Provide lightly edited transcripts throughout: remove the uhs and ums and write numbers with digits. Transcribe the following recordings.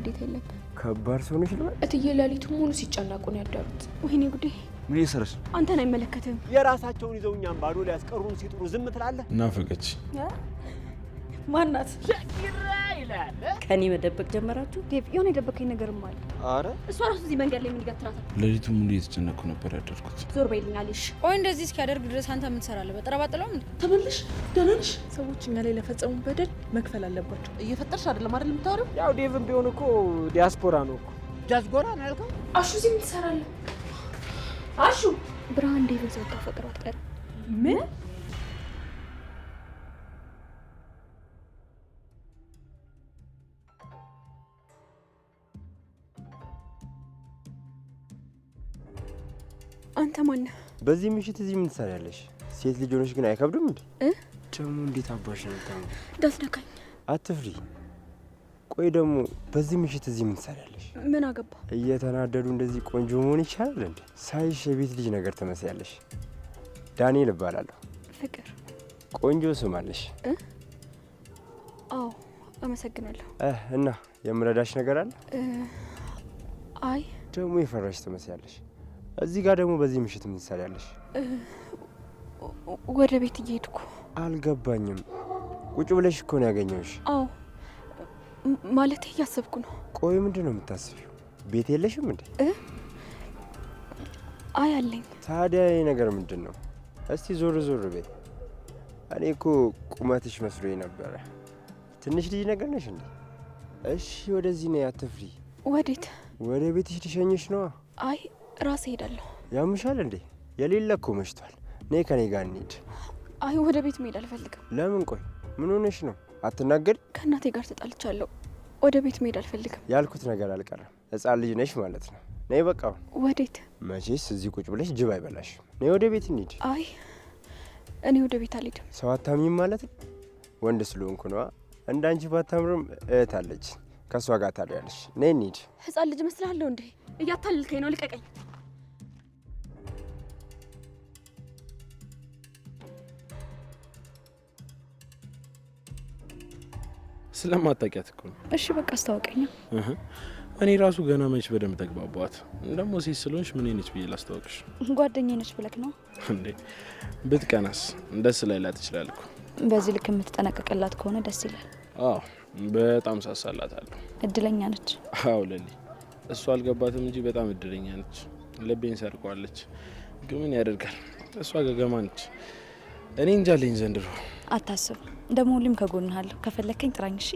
እንዴት የለም ከባድ ሰው ነሽ ነው እትዬ ሌሊቱ ሙሉ ሲጨናቁ ነው ያደሩት ወይኔ ጉዴ ምን ይሰራሽ አንተን አይመለከትም የራሳቸውን ይዘውኛም ባዶ ላይ ያስቀሩን ሲጥሩ ዝም ትላለህ ናፈቀች ማናት ሸኪራ ይላል ከኔ መደበቅ ጀመራችሁ ዴቭ የሆነ የደበቀኝ ነገርም አለ አረ እሷ ራሱ እዚህ መንገድ ላይ ምን ይገትራታል ሌሊቱ ሙሉ እየተጨነኩ ነበር ያደርኩት ዞር በይልኛልሽ ቆይ እንደዚህ እስኪያደርግ ድረስ አንተ ምን ትሰራለህ በጠረባጥለው ምን ተመልሽ ደህና ነሽ ሰዎች እኛ ላይ ለፈጸሙ በደል መክፈል አለባቸው እየፈጠርሽ አይደለም አይደል የምታወሪው ያው ዴቭም ቢሆን እኮ ዲያስፖራ ነው እኮ ዲያስፖራ ነው ያልከው አሹ እዚህ ምን ትሰራለህ አሹ ብርሃን ዴቭን ዘውታ ፈቅሯት ቀር ምን አንተ ማን ነህ? በዚህ ምሽት እዚህ ምን ትሰሪያለሽ? ሴት ልጅ ሆነሽ ግን አይከብድም እንዴ? ደግሞ እንዴት አባሽ ነው ታሙ? ዳስነካኝ። አትፍሪ። ቆይ ደግሞ በዚህ ምሽት እዚህ ምን ትሰሪያለሽ? ምን አገባ? እየተናደዱ እንደዚህ ቆንጆ መሆን ይቻላል እንዴ? ሳይሽ የቤት ልጅ ነገር ትመስያለሽ። ዳንኤል እባላለሁ። ፍቅር ቆንጆ ስም አለሽ። አዎ አመሰግናለሁ። እና የምረዳሽ ነገር አለ? አይ ደግሞ የፈራሽ ትመስያለሽ። እዚህ ጋር ደግሞ በዚህ ምሽት ምን ትሰሪያለሽ? ወደ ቤት እየሄድኩ። አልገባኝም። ቁጭ ብለሽ እኮ ነው ያገኘሁሽ። አዎ ማለት እያሰብኩ ነው። ቆይ ምንድን ነው የምታስቢው? ቤት የለሽም እንዴ? አይ አለኝ። ታዲያ ይሄ ነገር ምንድን ነው? እስቲ ዞር ዞር በይ። እኔ እኮ ቁመትሽ መስሎኝ ነበረ። ትንሽ ልጅ ነገር ነሽ እንዴ? እሺ ወደዚህ ነይ፣ አትፍሪ። ወዴት? ወደ ቤትሽ ልሸኝሽ ነዋ። አይ ራሴ ሄዳለሁ። ያምሻል እንዴ? የሌለ እኮ መሽቷል። ነይ ከኔ ጋር እንሂድ። አይ ወደ ቤት መሄድ አልፈልግም። ለምን? ቆይ ምን ሆነሽ ነው? አትናገሪ። ከእናቴ ጋር ተጣልቻለሁ። ወደ ቤት መሄድ አልፈልግም። ያልኩት ነገር አልቀረም። ሕፃን ልጅ ነሽ ማለት ነው። ነይ በቃ። ወዴት? መቼስ እዚህ ቁጭ ብለሽ ጅብ አይበላሽም። ነይ ወደ ቤት እንሂድ። አይ እኔ ወደ ቤት አልሄድም። ሰው አታምኝም ማለት ነው? ወንድ ስለሆንኩ ነዋ። እንዳንቺ ባታምርም እህት አለች፣ ከእሷ ጋር ታዲያለሽ። ነይ እንሂድ። ሕፃን ልጅ መስላለሁ እንዴ? እያታለልከኝ ነው። ልቀቀኝ። ስለማታውቂያት እኮ ነው። እሺ በቃ አስታውቀኝ። እኔ ራሱ ገና መች በደንብ ተግባባኋት። ደግሞ ሴት ስለሆንሽ ምን ነች ብዬ ላስታውቅሽ? ጓደኛዬ ነች ብለክ ነው እንዴ? ብትቀናስ ደስ ላይላት ይችላል እኮ። በዚህ ልክ የምትጠነቀቅላት ከሆነ ደስ ይላል። አዎ በጣም ሳሳላታለሁ። እድለኛ ነች። አዎ ለሊ፣ እሷ አልገባትም እንጂ በጣም እድለኛ ነች። ልቤን ሰርቋለች። ግን ምን ያደርጋል፣ እሷ ገገማ ነች። እኔ እንጃለኝ ዘንድሮ። አታስብ፣ ደግሞ ሁሌም ከጎንህ አለሁ። ከፈለከኝ ጥራኝ። እሺ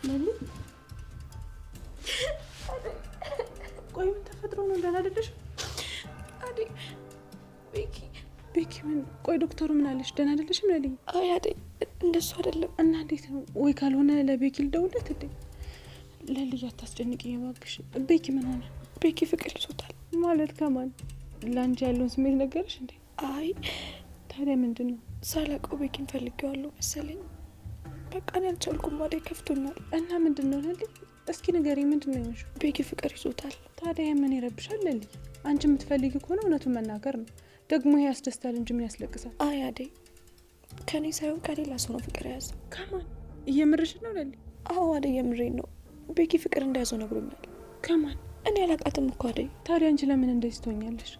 ለሊ፣ ቆይ ምን ተፈጥሮ ነው? ደህና አይደለሽ? አዴ ቤኪ ምን? ቆይ ዶክተሩ ምን አለሽ? ደህና አይደለሽም ለሊ? አይ አዴ እንደሱ አይደለም። እና እንዴት ነው? ወይ ካልሆነ ለቤኪ ልደውልለት እንዴ? ለሊ አታስጨንቂኝ እባክሽ። ቤኪ ምን ሆነ? ቤኪ ፍቅር ይዞታል። ማለት ከማን? ላንቺ ያለውን ስሜት ነገርሽ እንዴ? አይ ታዲያ ምንድን ነው? ሳላውቀው ቤኪን ፈልጌዋለሁ መሰለኝ። በቃ እኔ አልቻልኩም። አዴ ከፍቶኛል። እና ምንድን ነው ለሊ? እስኪ ንገሪኝ፣ ምንድን ነው የሆንሽው? ቤኪ ፍቅር ይዞታል። ታዲያ ምን ይረብሻል ለሊ? አንቺ የምትፈልጊ ከሆነ እውነቱን መናገር ነው። ደግሞ ይሄ ያስደስታል እንጂ ምን ያስለቅሳል? አይ አዴ ከኔ ሳይሆን ከሌላ ሰው ነው ፍቅር የያዘው። ከማን? እየምርሽ ነው ለሊ? አዎ አዴ የምሬን ነው። ቤኪ ፍቅር እንደያዘው ነግሮኛል። ከማን? እኔ አላውቃትም እኮ አዴ። ታዲያ አንቺ ለምን እንደዚህ ትሆኛለሽ?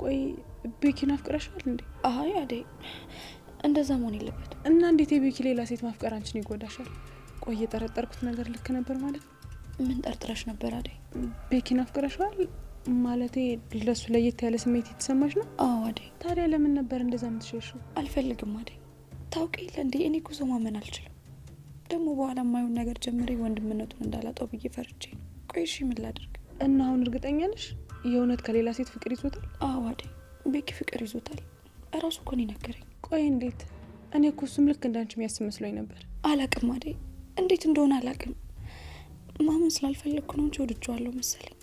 ቆይ ቤኪን አፍቅረሻል እንዴ? አይ አዴ እንደዛ መሆን የለበትም። እና እንዴት የቤኪ ሌላ ሴት ማፍቀር አንቺን ይጎዳሻል? ቆይ የጠረጠርኩት ነገር ልክ ነበር ማለት ነው? ምን ጠርጥረሽ ነበር አዴ? ቤኪን አፍቅረሻል ማለቴ ለሱ ለየት ያለ ስሜት የተሰማሽ ነው? አዎ አዴ። ታዲያ ለምን ነበር እንደዛ የምትሸሽው? አልፈልግም አዴ። ታውቂ የለ እንዴ እኔ ጉዞ ማመን አልችልም። ደግሞ በኋላ የማይሆን ነገር ጀምሬ ወንድምነቱን እንዳላጣው ብዬ ፈርቼ ነው። ቆይ እሺ ምን ላድርግ? እና አሁን እርግጠኛ ነሽ የእውነት ከሌላ ሴት ፍቅር ይዞታል? አዎ አዴ ቤኪ ፍቅር ይዞታል። እራሱ እኮ ነው ነገረኝ። ቆይ እንዴት? እኔ እኮ እሱም ልክ እንዳንቺ የሚያስብ መስሎኝ ነበር። አላቅም አዴ፣ እንዴት እንደሆነ አላቅም። ማመን ስላልፈለግኩ ነው እንጂ ወድጄዋለሁ መሰለኝ።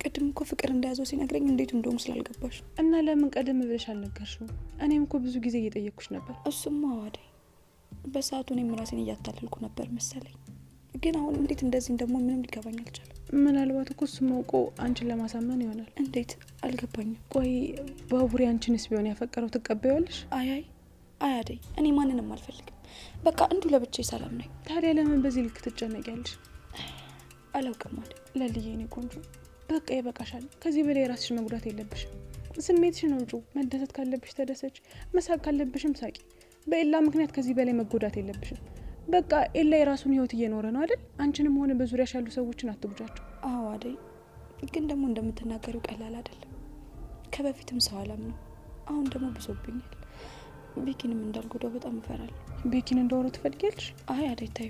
ቅድም እኮ ፍቅር እንደያዘው ሲነግረኝ እንዴት እንደሆነ ስላልገባሽ። እና ለምን ቀደም ብለሽ አልነገርሽው? እኔም እኮ ብዙ ጊዜ እየጠየቅኩሽ ነበር። እሱማ አዴ በሰዓቱ እኔም ራሴን እያታለልኩ ነበር መሰለኝ። ግን አሁን እንዴት እንደዚህ ደግሞ ምንም ሊገባኝ አልቻለም። ምናልባት እኮ እሱ ማውቆ አንቺን ለማሳመን ይሆናል። እንዴት አልገባኝም። ቆይ ባቡሬ አንቺንስ ቢሆን ያፈቀረው ትቀበያለሽ? አይ አደይ፣ እኔ ማንንም አልፈልግም። በቃ እንዲሁ ለብቻዬ ሰላም ነኝ። ታዲያ ለምን በዚህ ልክ ትጨነቂያለሽ? አላውቅም አደይ። ለልዬ እኔ ቆንጆ በቃ ይበቃሻል። ከዚህ በላይ ራስሽ መጉዳት የለብሽም። ስሜትሽን አውጪ። መደሰት ካለብሽ ተደሰች፣ መሳቅ ካለብሽም ሳቂ። በኤላ ምክንያት ከዚህ በላይ መጎዳት የለብሽም። በቃ ኤላ የራሱን ህይወት እየኖረ ነው አይደል? አንቺንም ሆነ በዙሪያሽ ያሉ ሰዎችን አትጉጃቸው። አዎ አደይ፣ ግን ደግሞ እንደምትናገሪው ቀላል አይደለም። ከበፊትም ሰው አላምነው፣ አሁን ደግሞ ብሶብኛል። ቤኪንም እንዳልጎዳው በጣም እፈራለሁ። ቤኪን እንዳወራው ትፈልጊያለሽ? አይ አደይ ታዩ፣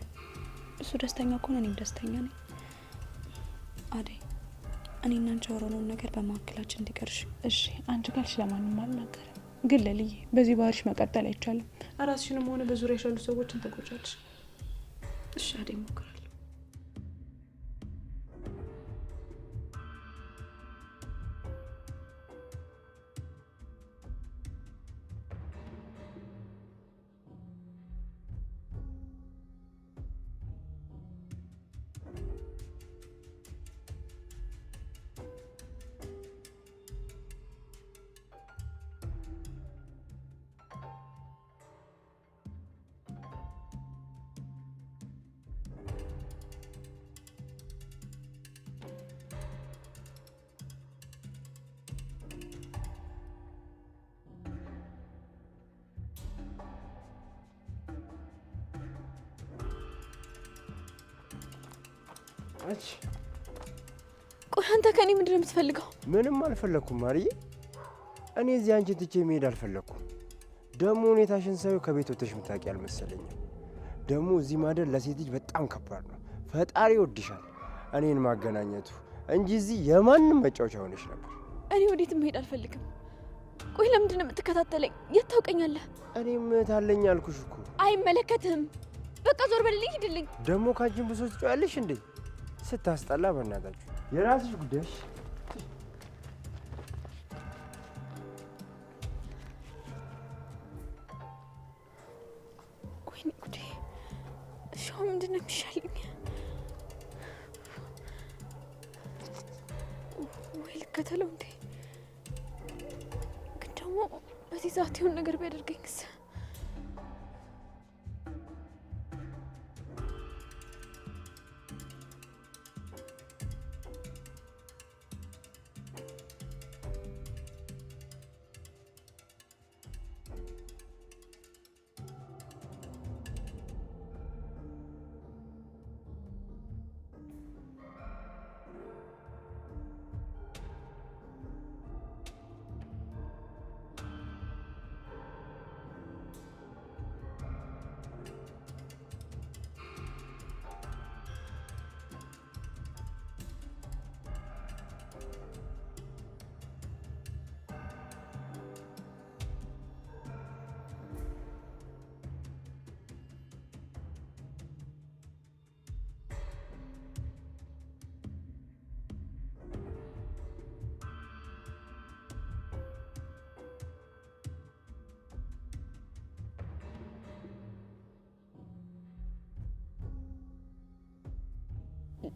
እሱ ደስተኛ ከሆነ እኔም ደስተኛ ነኝ። አደይ፣ እኔና አንቺ ያወራነውን ነገር በመካከላችን እንዲቀርሽ እሺ? አንቺ ካልሽ ለማንም አልናገርም። ግን ለልዬ በዚህ ባህሪሽ መቀጠል አይቻልም። ራስሽንም ሆነ በዙሪያሽ ያሉ ሰዎችን ትጎጃለሽ። እሺ አደይ፣ እሞክራለሁ። ቆይ አንተ ከኔ ምንድን ነው የምትፈልገው? ምንም አልፈለኩም ማርዬ። እኔ እዚህ አንቺን ትቼ መሄድ አልፈለኩም። ደግሞ ሁኔታሽን ሳይው ከቤት ወጥተሽ ምታውቂ አልመሰለኝም። ደግሞ እዚህ ማደር ለሴት ልጅ በጣም ከባድ ነው። ፈጣሪ ይወድሻል እኔን ማገናኘቱ እንጂ እዚህ የማንም መጫወቻ ሆነሽ ነበር። እኔ ወዴትም መሄድ አልፈልግም። ቆይ ለምንድን ነው የምትከታተለኝ? የት ታውቀኛለህ? እኔም ታለኝ አልኩሽ እኮ። አይመለከትህም። በቃ ዞር በልልኝ፣ ሂድልኝ። ደግሞ ካንቺን ብሶ ትጫያለሽ እንዴ? ስታስጠላ። በእናታችሁ የራስሽ ጉዳይሽ። ወይኔ ጉዴ! እሺ አሁን ምንድን ነው የሚሻለኝ? ወይ ልከተለው እንዴ? ግን ደግሞ በዚህ ሰዓት የሆነ ነገር ቢያደርገኝስ?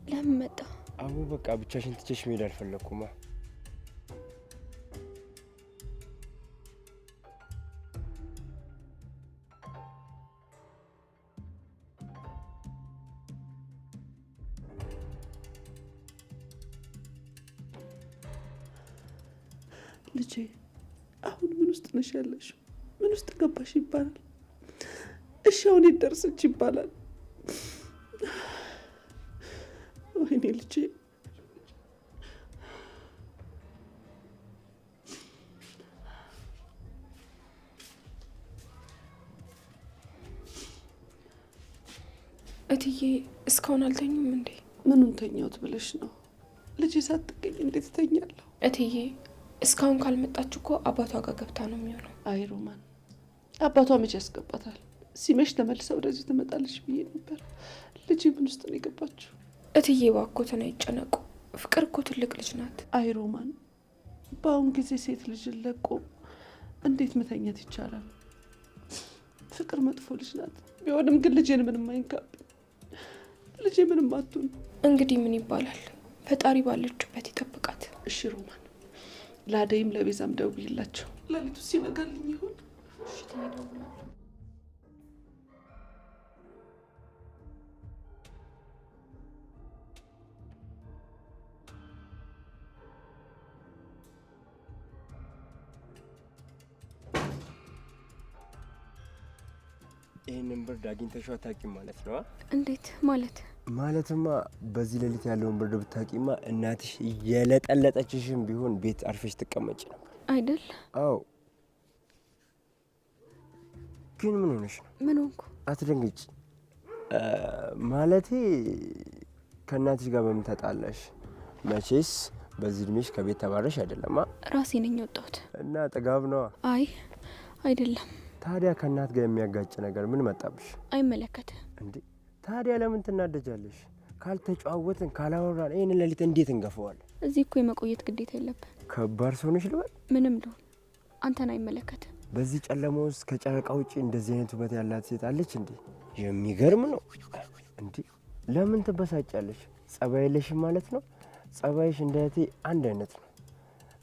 ለምን መጣ? አቡ በቃ ብቻሽን ትቼሽ መሄድ አልፈለኩማ። ልጄ አሁን ምን ውስጥ ነሽ ያለሽው? ምን ውስጥ ገባሽ ይባላል? እሺ አሁን ይደርስች ይባላል? ወይኔ ልጄ እትዬ እስካሁን አልተኙም እንዴ? ምኑን ተኛውት ብለሽ ነው? ልጄ ሳትገኝ እንዴት ተኛለሁ? እትዬ እስካሁን ካልመጣች እኮ አባቷ ጋር ገብታ ነው የሚሆነው። አይ ሮማን፣ አባቷ መቼ ያስገባታል? ሲመሽ ተመልሳ ወደዚህ ትመጣለች ብዬ ነበር። ልጄ ምን ውስጥ ነው የገባችው? እትዬ እባክዎትን አይጨነቁ። ፍቅር እኮ ትልቅ ልጅ ናት። አይ ሮማን፣ በአሁን ጊዜ ሴት ልጅን ለቆ እንዴት መተኛት ይቻላል? ፍቅር መጥፎ ልጅ ናት። ቢሆንም ግን ልጄን ምንም አይንካብኝ። ልጄ ምንም አትሁን። እንግዲህ ምን ይባላል? ፈጣሪ ባለችበት ይጠብቃት። እሺ ሮማን፣ ለአደይም ለቤዛም ደውይላቸው። ለሊቱ ሲነጋልኝ ይሆን? እሺ ትሄዳለሁ። ይህንን ብርድ አግኝተሽው አታውቂም ማለት ነው? እንዴት ማለት? ማለትማ በዚህ ሌሊት ያለውን ብርድ ብታውቂማ እናትሽ የለጠለጠችሽም ቢሆን ቤት አርፈሽ ትቀመጭ ነበር አይደል? አዎ። ግን ምን ሆነሽ ነው? ምን ሆንኩ? አትደንግጭ። ማለቴ ከእናትሽ ጋር በምን ተጣላሽ? መቼስ በዚህ እድሜሽ ከቤት ተባረሽ አይደለማ? ራሴ ነኝ የወጣሁት። እና ጥጋብ ነዋ። አይ አይደለም። ታዲያ ከእናት ጋር የሚያጋጭ ነገር ምን መጣብሽ? አይመለከትህ እንዴ። ታዲያ ለምን ትናደጃለሽ? ካልተጨዋወትን ካላወራን ይህን ሌሊት እንዴት እንገፈዋለን? እዚህ እኮ የመቆየት ግዴታ የለብን። ከባድ ሰው ነሽ ልበል? ምንም ልሁን አንተን አይመለከትህ። በዚህ ጨለማ ውስጥ ከጨረቃ ውጪ እንደዚህ አይነት ውበት ያላት ሴት አለች እንዴ? የሚገርም ነው እንዴ። ለምን ትበሳጫለሽ? ጸባይ የለሽም ማለት ነው? ጸባይሽ እንደ እህቴ አንድ አይነት ነው።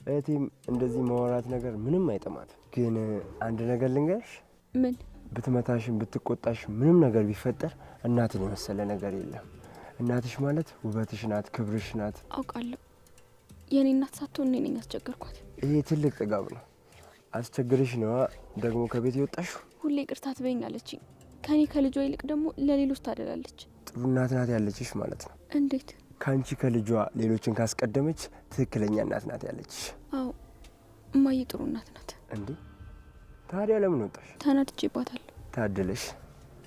እህቴም እንደዚህ ማወራት ነገር ምንም አይጥማት። ግን አንድ ነገር ልንገርሽ። ምን? ብትመታሽም ብትቆጣሽ ምንም ነገር ቢፈጠር እናትን የመሰለ ነገር የለም። እናትሽ ማለት ውበትሽ ናት፣ ክብርሽ ናት። አውቃለሁ። የኔ እናት ሳትሆን እኔ ነኝ ያስቸገርኳት። ይሄ ትልቅ ጥጋብ ነው። አስቸግርሽ ነዋ ደግሞ ከቤት የወጣሽው። ሁሌ ይቅርታ ትበይኛለች። ከኔ ከልጇ ይልቅ ደግሞ ለሌሎች ታደላለች። ጥሩ እናት ናት ያለችሽ ማለት ነው። እንዴት? ከአንቺ ከልጇ ሌሎችን ካስቀደመች ትክክለኛ እናት ናት ያለችሽ። አዎ እማዬ ጥሩ እናት ናት። እንዴ ታዲያ ለምን ወጣሽ? ተናድጄባታለሁ። ታደለሽ።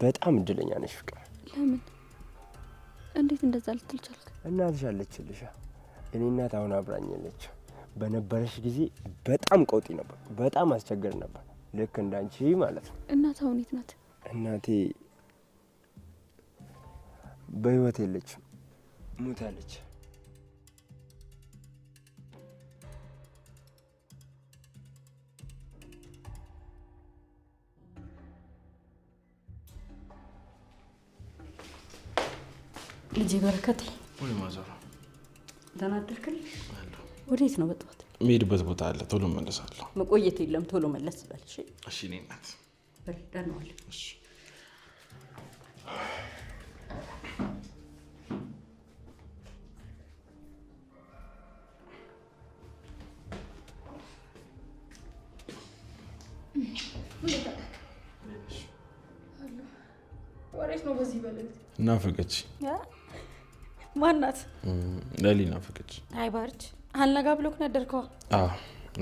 በጣም እድለኛ ነሽ ፍቅር። ለምን? እንዴት እንደዛ ልትል ቻልክ? እናትሽ አለችልሽ። እኔ እናት አሁን አብራኝ የለች። በነበረሽ ጊዜ በጣም ቀውጢ ነበር፣ በጣም አስቸገር ነበር። ልክ እንዳንቺ ማለት ነው። እናት አሁን የት ናት? እናቴ በህይወት የለችም፣ ሞታለች። ልጄ በረከቴ። ወይ ማዘሯ ደህና አደርክልኝ? ወዴት ነው በጠዋት? የምሄድበት ቦታ አለ፣ ቶሎ እመለሳለሁ። መቆየት የለም፣ ቶሎ መለስ በል። እሺ እሺ። እኔ እናት ደህና ዋል። እሺ። ወሬት ነው በዚህ በለኝ። ናፈቀች። ማናት? ለሊ ናፈቀች። አይ ባርች አልነጋ ብሎክ ነደርከው? አዎ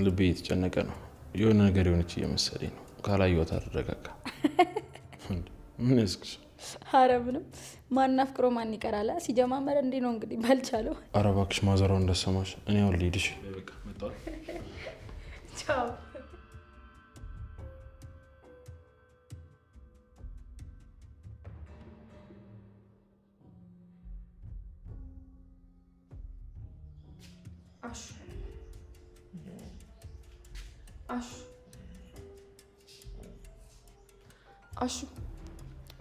ልቤ የተጨነቀ ነው። የሆነ ነገር የሆነች እየመሰለኝ ነው። ካላየኋት አልረጋጋ። ምን ያስክሽ? ኧረ ምንም። ማን አፍቅሮ ማን ይቀራል? ሲጀማመር እንዴ ነው እንግዲህ ባልቻለው። ኧረ እባክሽ ማዘሯ እንዳሰማሽ። እኔ አሁን ልሄድሽ። በቃ መጣሁ። ቻው። አሹ አሹ አሹ።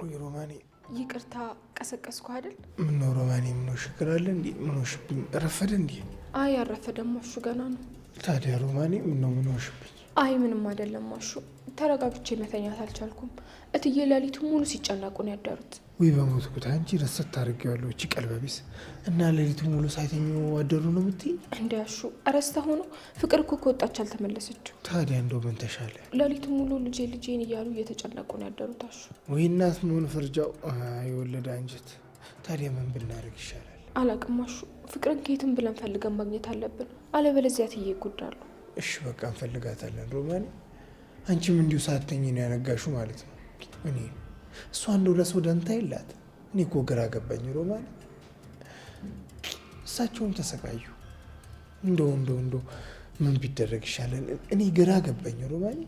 ወይ ሮማኔ፣ ይቅርታ ቀሰቀስኩ አይደል? ምን ነው ሮማኔ? ምን ነው ችግር አለ እንዴ? ምን ሆንሽብኝ? ረፈደ እንዴ? አይ አረፈደም አሹ፣ ገና ነው። ታዲያ ሮማኔ ምን ነው? ምን ሆንሽብኝ? አይ ምንም አይደለም አሹ። ተረጋግቼ መተኛት አልቻልኩም። እትዬ ሌሊቱ ሙሉ ሲጨነቁ ነው ያደሩት። ወይ በሞትኩት። አንቺ ረሰት ታደርጊዋለሁ። እቺ ቀልበቢስ እና ሌሊቱ ሙሉ ሳይተኙ አደሩ ነው የምትይ? እንዴ አሹ፣ እረስተ ሆኖ ፍቅር እኮ ከወጣች አልተመለሰችው። ታዲያ እንደው ምን ተሻለ? ሌሊቱ ሙሉ ልጄን እያሉ እየተጨነቁ ነው ያደሩት አሹ። ወይ እናት መሆን ፍርጃው የወለደ አንጀት። ታዲያ ምን ብናደርግ ይሻላል? አላቅም አሹ። ፍቅርን ከየትም ብለን ፈልገን ማግኘት አለብን፣ አለበለዚያ እትዬ ይጎዳሉ። እሺ በቃ እንፈልጋታለን ሮማኔ። አንቺም እንዲሁ ሳትተኝ ነው ያነጋሹ ማለት ነው። እኔ እሷ እንደው ለሰው ደንታ የላት። እኔ እኮ ግራ ገባኝ ሮማኔ። እሳቸውም ተሰቃዩ። እንደው ምን ቢደረግ ይሻላል? እኔ ግራ ገባኝ ሮማኔ።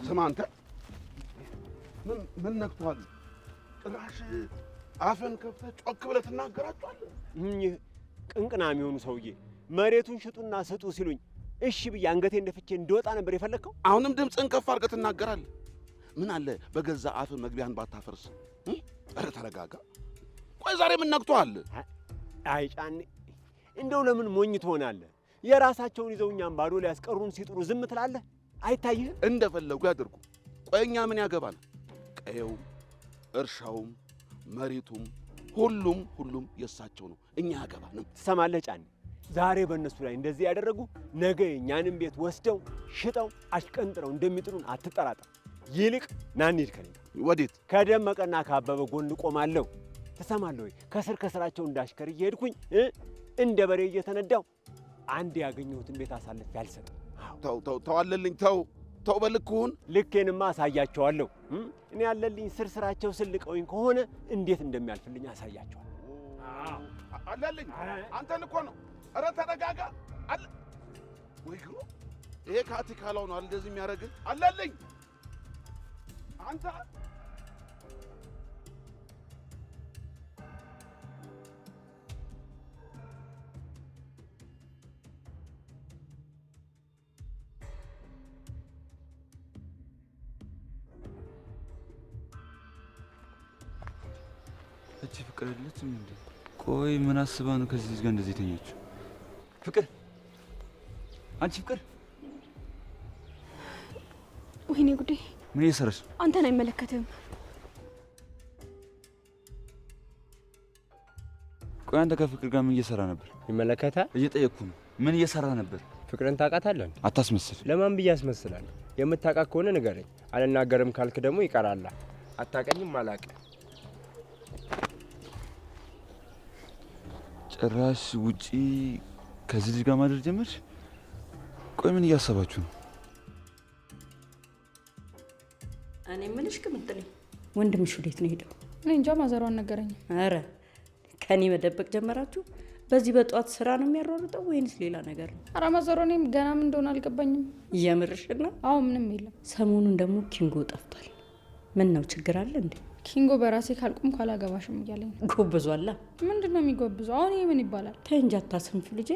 ስማ አንተ፣ ምን ነክቷል? ጭራሽ አፈን ከፍተህ ጮክ ብለህ ትናገራቸዋለህ? ቅንቅና የሚሆኑ ሰውዬ መሬቱን ሽጡና ስጡ ሲሉኝ እሺ ብዬ አንገቴን ደፍቼ እንድወጣ ነበር የፈለግከው? አሁንም ድምፅህን ከፍ አድርገህ ትናገራለህ። ምን አለ በገዛ አፍ መግቢያን ባታፈርስ። ኧረ ተረጋጋ። ቆይ ዛሬ ምን ነክቶሃል? አይ ጫኔ፣ እንደው ለምን ሞኝ ትሆናለህ? የራሳቸውን ይዘው እኛም ባዶ ሊያስቀሩን ሲጥሩ ዝም ትላለህ? አይታይህም? እንደፈለጉ ያደርጉ። ቆይ እኛ ምን ያገባል? ቀየውም እርሻውም መሬቱም ሁሉም የእሳቸው ነው። እኛ ያገባንም። ትሰማለህ ጫኔ? ዛሬ በእነሱ ላይ እንደዚህ ያደረጉ ነገ የእኛንም ቤት ወስደው ሽጠው አሽቀንጥረው እንደሚጥሉን አትጠራጠር። ይልቅ ና እንሂድ ከኔ ጋር። ወዴት? ከደመቀና ከአበበ ጎን ቆማለሁ። ትሰማለህ ወይ? ከስር እንዳሽከር እየሄድኩኝ እንደ በሬ እየተነዳው አንድ ያገኘሁትን ቤት አሳልፌ አልሰጥም። ተው አለልኝ። ተው በልክሁን። ልኬንማ አሳያቸዋለሁ። እኔ ያለልኝ ስራቸው ስልቀውኝ ከሆነ እንዴት እንደሚያልፍልኝ አሳያቸዋለሁ። አለልኝ። አንተን እኮ ነው። ኧረ ተረጋጋ። አለ ወይ ግሩ። ይሄ ካቲካላው ነው እንደዚህ የሚያደርግህ። አለልኝ አንተ እቺ ፍቅር የለችም እንዴ? ቆይ ምን አስባ ነው ከዚህ ልጅ ጋር እንደዚህ ተኛችው? ፍቅር፣ አንቺ ፍቅር! ወይኔ ጉዴ! ምን እየሰራሽ? አንተን አይመለከትም። ቆይ አንተ ከፍቅር ጋር ምን እየሰራ ነበር? ይመለከታል? እየጠየቅኩ ነው። ምን እየሰራ ነበር? ፍቅርን ታውቃታለህ? አታስመስል። ለማን ብዬ አስመስላለሁ? የምታውቃት ከሆነ ንገረኝ። አልናገርም ካልክ ደግሞ ይቀራል። አታውቀኝም? አላውቅም። ጭራሽ ውጪ ከዚህ ልጅ ጋር ማድረግ ጀመርሽ? ቆይ ምን እያሰባችሁ ነው? እኔ ምንሽ ቅምጥሌ፣ ወንድምሽ ወዴት ነው ሄደው? እኔ እንጃ፣ ማዘሯን ነገረኝም። አረ ከኔ መደበቅ ጀመራችሁ? በዚህ በጧት ስራ ነው የሚያሯሩጠው ወይንስ ሌላ ነገር ነው? አረ ማዘሯ፣ እኔም ገና ምን እንደሆነ አልገባኝም። የምርሽን ነው? አዎ፣ ምንም የለም። ሰሞኑን ደግሞ ኪንጎ ጠፍቷል። ምን ነው ችግር አለ እንዴ? ኪንጎ በራሴ ካልቆም ካላገባሽም እያለኝ ነው። ጎብዟላ። ምንድን ነው የሚጎብዘው? አሁን ይሄ ምን ይባላል? ተይ እንጂ አታስንፍ ልጄ።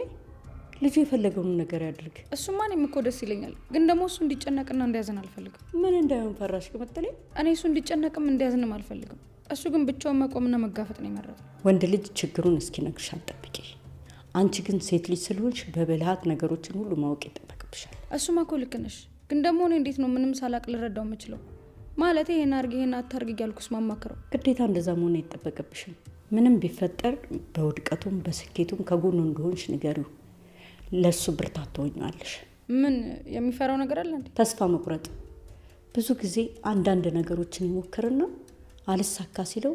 ልጁ የፈለገውን ነገር ያድርግ። እሱማ እኔም እኮ ደስ ይለኛል፣ ግን ደግሞ እሱ እንዲጨነቅና እንዲያዝን አልፈልግም። ምን እንዳይሆን ፈራሽ ቅምጥሌ? እኔ እሱ እንዲጨነቅም እንዲያዝንም አልፈልግም። እሱ ግን ብቻውን መቆምና መጋፈጥ ነው የመረጠው። ወንድ ልጅ ችግሩን እስኪነግርሽ አትጠብቂ። አንቺ ግን ሴት ልጅ ስለሆንሽ በብልሃት ነገሮችን ሁሉ ማወቅ ይጠበቅብሻል። እሱማ እኮ ልክ ነሽ፣ ግን ደግሞ እኔ እንዴት ነው ምንም ሳላቅ ልረዳው የምችለው? ማለት ይሄን አርግ ይሄን አታርግ እያልኩስ ማማክረው? ግዴታ እንደዛ መሆን አይጠበቅብሽም። ምንም ቢፈጠር በውድቀቱም በስኬቱም ከጎኑ እንደሆንሽ ንገሪው። ለሱ ብርታት ትሆኛለሽ። ምን የሚፈራው ነገር አለ እንዴ? ተስፋ መቁረጥ። ብዙ ጊዜ አንዳንድ ነገሮችን ይሞክርና አልሳካ ሲለው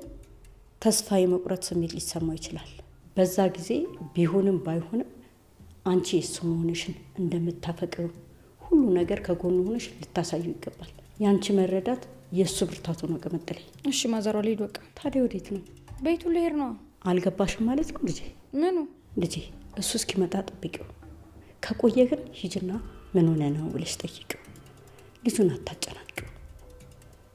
ተስፋ የመቁረጥ ስሜት ሊሰማው ይችላል። በዛ ጊዜ ቢሆንም ባይሆንም አንቺ የሱ መሆንሽን እንደምታፈቅሩ ሁሉ ነገር ከጎኑ ሆነሽ ልታሳዩ ይገባል። ያንቺ መረዳት የሱ ብርታቱ ነው ቅምጥሌ። እሺ ማዘሯ፣ ልሂድ በቃ። ታዲያ ወዴት ነው? ቤቱ ልሄድ ነው። አልገባሽም ማለት ነው ልጄ? ምኑ? ልጄ እሱ እስኪመጣ ጠብቂው። ከቆየ ግን ሂጅና ምን ሆነ ነው ብለሽ ጠይቂው። ልጁን አታጨናቂው።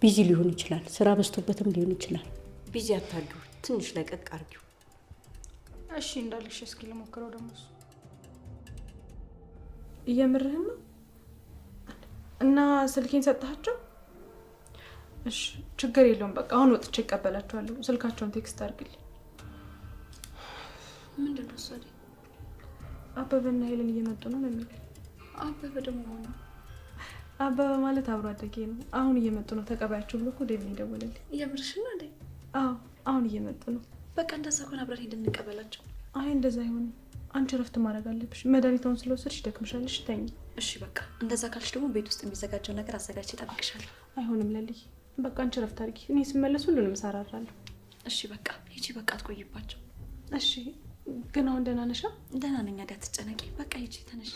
ቢዚ ሊሆን ይችላል፣ ስራ በዝቶበትም ሊሆን ይችላል። ቢዚ አታርጊው፣ ትንሽ ለቀቅ አርጊው። እሺ እንዳልሽ፣ እስኪ ልሞክረው ደግሞ። እሱ እየምርህን ነው? እና ስልኬን ሰጣቸው? እሺ ችግር የለውም። በቃ አሁን ወጥቼ እቀበላቸዋለሁ። ስልካቸውን ቴክስት አድርግልኝ። ምንድን ነው እሱ? አበበና ሄለን እየመጡ ነው የሚለው። አበበ ደግሞ ሆነ? አበበ ማለት አብሮ አደጌ ነው። አሁን እየመጡ ነው ተቀባያቸው ብሎ እኮ ዴቭ ነው የደወለልኝ። የምርሽን ነው እንዴ? አዎ አሁን እየመጡ ነው። በቃ እንደዛ ከሆነ አብረን ሄደን እንቀበላቸው። አይ እንደዛ አይሆንም። አንቺ ረፍት ማድረግ አለብሽ። መድኃኒቷን ስለወሰድሽ ደክምሻለሽ፣ ተኝ። እሺ በቃ እንደዛ ካልሽ ደግሞ ቤት ውስጥ የሚዘጋጀው ነገር አዘጋጅቼ እጠብቅሻለሁ። አይሆንም ለልይ፣ በቃ አንቺ ረፍት አድርጊ። እኔ ስመለስ ሁሉንም እሰራራለሁ። እሺ በቃ ሂጂ፣ በቃ አትቆይባቸው። እሺ ግን አሁን ደህና ነሽ? ደህና ነኝ፣ አትጨነቂ። በቃ ሂጂ፣ ተነሽ።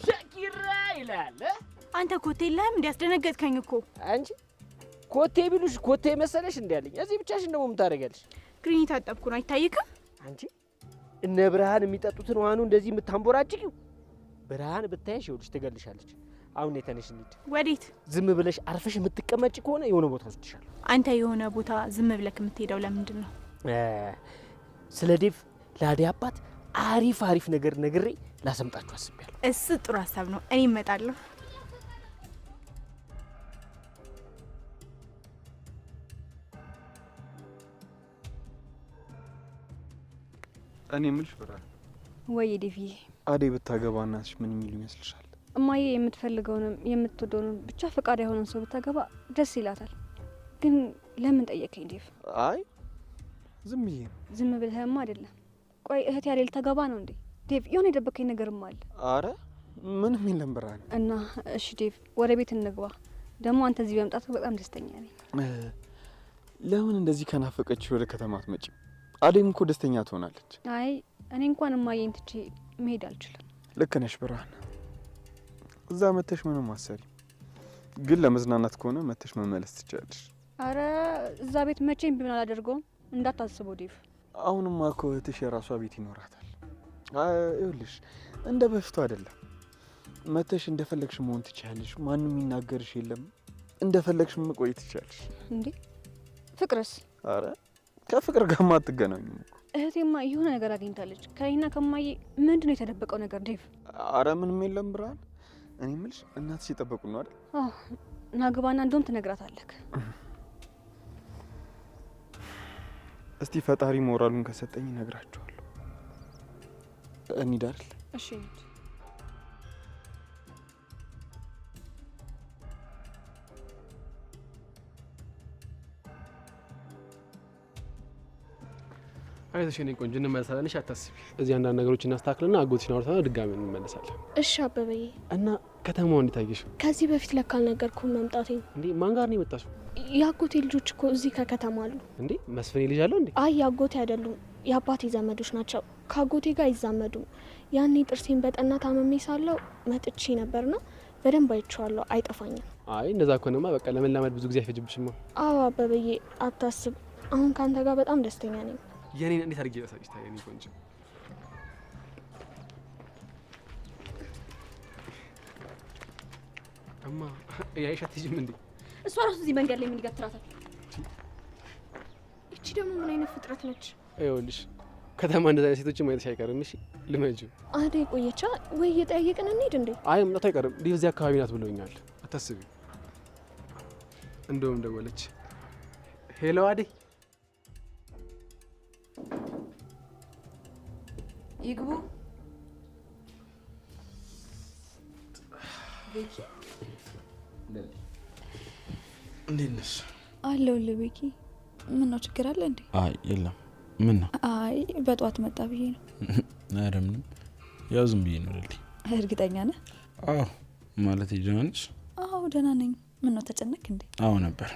ሸኪራ ይላል። አንተ ኮቴ የለህም እንዲያስደነገጥከኝ እኮ። አንቺ ኮቴ ቢሉሽ ኮቴ መሰለሽ እንዴ ያለኝ? እዚህ ብቻሽን ደግሞ ምን ታደርጊያለሽ? ግሪን ታጠብኩ ነው አይታይክም? አንቺ እነ ብርሃን የሚጠጡትን ዋኑ እንደዚህ የምታንቦራጭቂው ብርሃን ብታይሽ ይኸውልሽ ትገልሻለች። አሁን የተነሽ እንሂድ። ወዴት? ዝም ብለሽ አርፈሽ የምትቀመጪ ከሆነ የሆነ ቦታ ወስድሻለሁ። አንተ የሆነ ቦታ ዝም ብለክ የምትሄደው ለምንድን ነው? ስለ ዴቭ ለአዴ አባት አሪፍ ነገር ነግሬ ላሰምጣችሁ አስቤያለሁ። እሱ ጥሩ ሀሳብ ነው። እኔ እመጣለሁ። እኔ የምልሽ ብርሃን፣ ወይ ዴቪዬ፣ አዴ ብታገባ እናትሽ ምን የሚሉ ይመስልሻል? እማዬ የምትፈልገውንም የምትወደውንም ብቻ ፈቃድ የሆነን ሰው ብታገባ ደስ ይላታል። ግን ለምን ጠየቀኝ ዴቭ? አይ ዝም ብዬ ነው። ዝም ብለህማ አይደለም። ቆይ እህት ያሌ ልታገባ ነው እንዴ? ዴቭ የሆነ የደበቀኝ ነገርም አለ። አረ ምንም የለም ብርሃን። እና እሺ ዴቭ ወደ ቤት እንግባ። ደግሞ አንተ እዚህ በመምጣት በጣም ደስተኛ ነኝ። ለምን እንደዚህ ከናፈቀች ወደ ከተማ አትመጪም? አዴም እኮ ደስተኛ ትሆናለች። አይ እኔ እንኳን እማዬን ትቼ መሄድ አልችልም። ልክ ነሽ ብርሃን። እዛ መተሽ ምንም አሰሪ፣ ግን ለመዝናናት ከሆነ መተሽ መመለስ ትችላለሽ። አረ እዛ ቤት መቼም ቢሆን አላደርገውም፣ እንዳታስበው ዴቭ። አሁንማ እኮ እህትሽ የራሷ ቤት ይኖራታል። ይኸውልሽ እንደ በፊቱ አይደለም። መተሽ እንደፈለግሽ መሆን ትችላለሽ። ማንም የሚናገርሽ የለም። እንደፈለግሽ መቆየት ትችላለሽ። እንዴ ፍቅርስ? አረ ከፍቅር ጋር አትገናኙም እኮ። እህቴማ የሆነ ነገር አግኝታለች። ከእኔና ከማዬ ምንድነው የተደበቀው ነገር ዴቭ? አረ ምንም የለም ብርሃን። እኔ የምልሽ እናትሽ እየጠበቁ ነው አይደል? አዎ ናግባና እንደውም ትነግራታለህ። እስቲ ፈጣሪ ሞራሉን ከሰጠኝ እነግራቸዋለሁ። እንሂድ አይደል? እሺ እንሂድ። አይተሽ የኔ ቆንጆ እንመለሳለን። እሺ አታስቢ። እዚህ አንዳንድ ነገሮች እናስተካክልና አጎትሽን አውርተን ድጋሚ እንመለሳለን። እሺ አበበዬ። እና ከተማው እንዴት አየሽ? ከዚህ በፊት ለካ አልነገርኩም መምጣቴን። እንዴ ማን ጋር ነው የመጣሽው? የአጎቴ ልጆች እኮ እዚህ ከከተማ አሉ። እንዴ መስፍኔ ልጅ አለው እንዴ? አይ የአጎቴ አይደሉም፣ የአባቴ ዘመዶች ናቸው። ከአጎቴ ጋር አይዛመዱም። ያኔ ጥርሴን በጠና ታመሜ ሳለው መጥቼ ነበርና በደንብ አይቼዋለሁ። አይጠፋኝም። አይ እንደዛ ከሆነማ በቃ ለመላመድ ብዙ ጊዜ አይፈጅብሽማ። አዎ አበበዬ አታስብ። አሁን ካንተ ጋር በጣም ደስተኛ ነኝ። የኔን እንዴት አድርጌ ላሳይሽ? ታዲያ የኔ ቆንጆ እማ ያይሽ አትይጂም እንዴ? እሷ ራሱ እዚህ መንገድ ላይ ምን ይገትራታል? እቺ ደግሞ ምን አይነት ፍጥረት ነች? ይኸውልሽ ከተማ እንደዛ አይነት ሴቶችን ማየትሽ አይቀርም። እሺ ልመጂው። አዴ ቆየቻ ወይ እየጠያየቅን እንሂድ እንዴ? አይ መምጣቱ አይቀርም። ዲቭ እዚህ አካባቢ ናት ብሎኛል። አታስቢ። እንደውም ደወለች። ሄሎ አዴ። ይግቡ። ቤኪ እንዴት ነሽ? አለሁልህ ቤኪ። ምን ነው ችግር አለ እንዴ? አይ የለም። ምን ነው? አይ በጧት መጣ ብዬ ነው። ኧረ ምንም፣ ያው ዝም ብዬ ነው። ልልኝ። እርግጠኛ ነህ? አዎ። ማለት ደህና ነሽ? አዎ ደህና ነኝ። ምን ነው ተጨነቅ እንዴ? አዎ ነበር።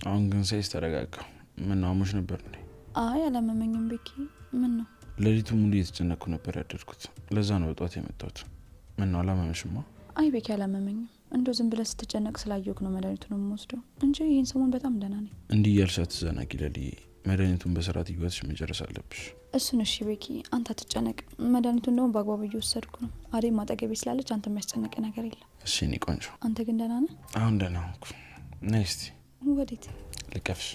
አሁን ግን ሳይስ ተረጋጋሁ። ምን ነው አሞሽ ነበር እንዴ? አይ አላመመኝም ቤኪ። ምን ነው? ሌሊቱ ሙሉ እየተጨነቅኩ ነበር ያደርኩት። ለዛ ነው በጧት የመጣሁት። ምን ነው አላመመሽማ? አይ ቤኪ አላመመኝም። እንደው ዝም ብለህ ስትጨነቅ ስላየሁህ ነው መድኃኒቱን የምወስደው እንጂ ይህን ሰሞን በጣም ደህና ነኝ። እንዲህ እያልሽ አትዘናጊ ለልዬ። መድኃኒቱን በስርዓት እየዋጥሽ መጨረስ አለብሽ። እሱን እሺ ቤኪ፣ አንተ አትጨነቅ። መድኃኒቱን ደግሞ በአግባቡ እየወሰድኩ ነው። አዴም አጠገቤ ስላለች አንተ የሚያስጨነቅ ነገር የለም። እሺ እኔ ቆንጆ። አንተ ግን ደህና ነህ? አሁን ደህና ሆንኩ። ነይ እስቲ። ወዴት? ልቀፍሽ።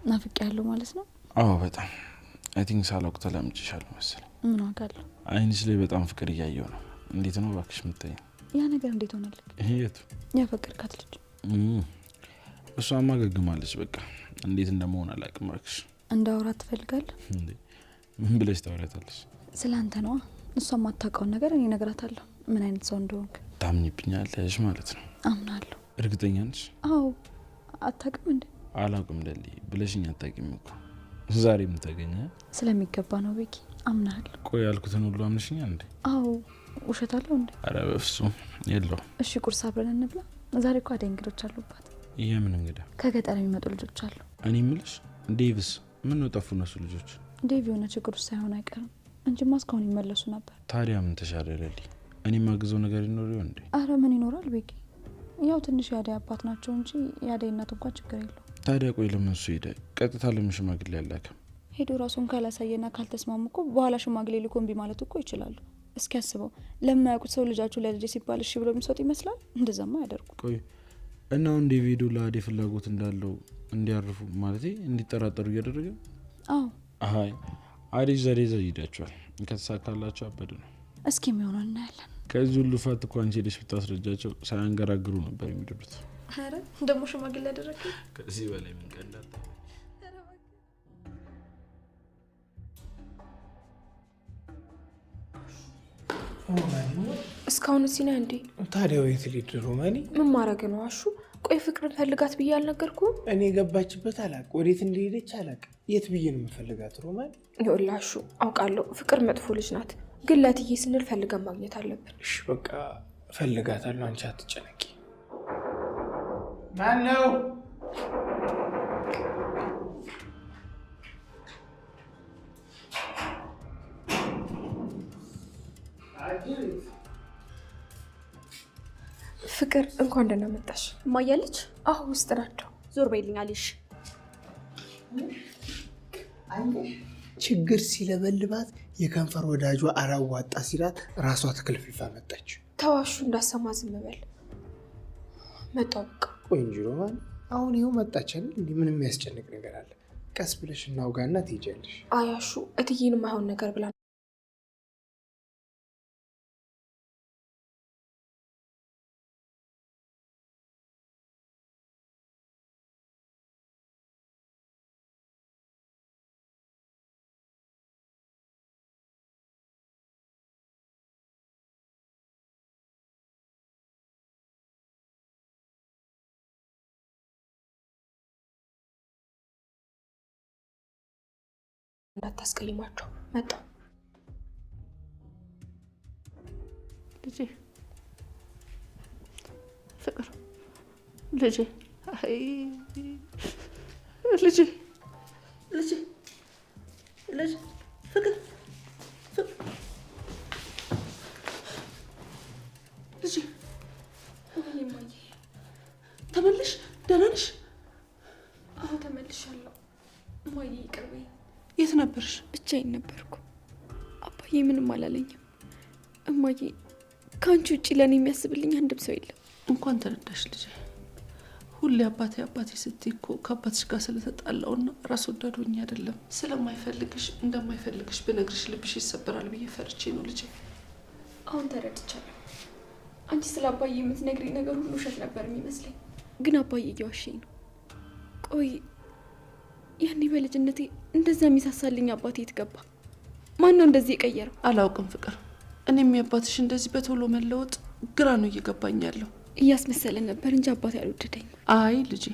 ናፍቄያለሁ ማለት ነው? አዎ በጣም። አይ ቲንክ ሳላውቅ ተላምጬሻለሁ መሰለኝ። ምን ዋጋ አለው? አይንሽ ላይ በጣም ፍቅር እያየሁ ነው። እንዴት ነው እባክሽ የምታይኝ? ያ ነገር እንዴት ሆነልክ? ይሄ የቱ? ያፈቀርካት ልጅ? እሷማ ገግማለች። በቃ እንዴት እንደመሆን አላውቅም። እባክሽ እንዳወራት ትፈልጋለህ እንዴ? ምን ብለሽ ታወሪያታለሽ? ስለ አንተ ነዋ። እሷ የማታውቀውን ነገር እኔ እነግራታለሁ፣ ምን አይነት ሰው እንደሆንክ። ታምኝብኛለሽ ማለት ነው? አምናለሁ። እርግጠኛ ነሽ? አዎ። አታውቅም እንዴ? አላውቅም ደሊ ብለሽኝ አታውቂም እኮ። ዛሬ ምን ተገኘ? ስለሚገባ ነው ቤኪ፣ አምናለሁ። ቆይ ያልኩትን ሁሉ አምነሽኛል እንዴ? አዎ። ውሸት አለው እንዴ? አረ በፍጹም የለው። እሺ ቁርስ አብረን እንብላ። ዛሬ እኮ አደይ እንግዶች አሉባት። የምን እንግዳ? ከገጠር የሚመጡ ልጆች አሉ። እኔ የምልሽ ዴቭስ ምን ነው ጠፉ እነሱ ልጆች? ዴቭ የሆነ ችግር ውስጥ ሳይሆን አይቀርም። እንጂማ እስካሁን ይመለሱ ነበር። ታዲያ ምን ተሻለ ለሊ? እኔ ማግዘው ነገር ይኖር ይሆን እንዴ? አረ ምን ይኖራል ቤኪ፣ ያው ትንሽ ያዳይ አባት ናቸው እንጂ ያዳይ እናት እንኳን ችግር የለው። ታዲያ ቆይ ለምን እሱ ሄደ? ቀጥታ ለምን ሽማግሌ ያላከም? ሄዶ ራሱን ካላሳየና ካልተስማሙ እኮ በኋላ ሽማግሌ ልኮ እምቢ ማለት እኮ ይችላሉ። እስኪ አስበው፣ ለማያውቁት ሰው ልጃችሁ ለልጄ ሲባል እሺ ብሎ የሚሰጡ ይመስላል? እንደዛማ ያደርጉ። ቆይ እና አሁን ዴቪድ ለአዴ ፍላጎት እንዳለው እንዲያርፉ ማለት እንዲጠራጠሩ እያደረገ? አዎ። አይ አዲስ ዘዴ ይዛችኋል። ከተሳካላችሁ አበደ ነው። እስኪ የሚሆነው እናያለን። ከዚህ ሁሉ ፋት እኮ አንቺ ሄደሽ ብታስረጃቸው ሳያንገራግሩ ነበር የሚደሩት። አረ ደግሞ ሽማግሌ ያደረገ ከዚህ በላይ ምን ቀላል። እስካሁን ሲና እንዴ? ታዲያ ወይት ሊድ ሮማኒ? ምን ማድረግ ነው አሹ? ቆይ ፍቅርን ፈልጋት ብዬ አልነገርኩም? እኔ ገባችበት አላቅ፣ ወዴት እንደሄደች አላቅ። የት ብዬ ነው የምፈልጋት ሮማኒ? ይኸውልህ አሹ፣ አውቃለሁ ፍቅር መጥፎ ልጅ ናት፣ ግን ለትዬ ስንል ፈልገን ማግኘት አለብን። እሺ በቃ ፈልጋታለሁ፣ አንቺ አትጨነቂ። ማን ነው? ፍቅር እንኳን ደህና መጣሽ። ማያለች? አሁ ውስጥ ናቸው። ዞር በይልኝ አልሽ። ችግር ሲለበልባት የከንፈር ወዳጇ አላዋጣ ሲላት ራሷ ተክልፍልፋ መጣች። ተዋሹ እንዳሰማ ዝም በል። መጣሁ በቃ። ቆይ እንጂ ሮማን፣ አሁን ይኸው መጣች አይደል? እንዲህ ምንም የሚያስጨንቅ ነገር አለ? ቀስ ብለሽ እናውጋና ትሄጃለሽ። አያሹ እትዬን የማይሆን ነገር ብላ እንዳታስቀይማቸው መጣ። ልጄ ፍቅር፣ ልጄ፣ አይ ልጄ፣ ልጄ፣ ልጄ፣ ፍቅር፣ ልጄ፣ እማዬ ተመለሽ? ደህና ነሽ? አዎ ተመልሻለሁ። እማዬ ይቅር በይኝ። የት ነበርሽ? ብቻዬን ነበርኩ። አባዬ ምንም አላለኝም። እማዬ ከአንቺ ውጭ ለእኔ የሚያስብልኝ አንድም ሰው የለም። እንኳን ተረዳሽ ልጄ። ሁሌ አባቴ አባቴ ስትይ እኮ ከአባትሽ ጋር ስለተጣላውና ራስ ወዳድ ሆኜ አይደለም፣ ስለማይፈልግሽ እንደማይፈልግሽ ብነግርሽ ልብሽ ይሰበራል ብዬ ፈርቼ ነው ልጄ። አሁን ተረድቻለሁ። አንቺ ስለ አባዬ የምትነግሪኝ ነገር ሁሉ ውሸት ነበር የሚመስለኝ፣ ግን አባዬ እየዋሸኝ ነው። ቆይ ያኔ በልጅነቴ እንደዛ የሚሳሳልኝ አባቴ የት ገባ? ማን ነው እንደዚህ የቀየረው? አላውቅም ፍቅር። እኔም የአባትሽ እንደዚህ በቶሎ መለወጥ ግራ ነው እየገባኝ ያለው። እያስመሰለ ነበር እንጂ አባቴ አልወደደኝ። አይ ልጄ፣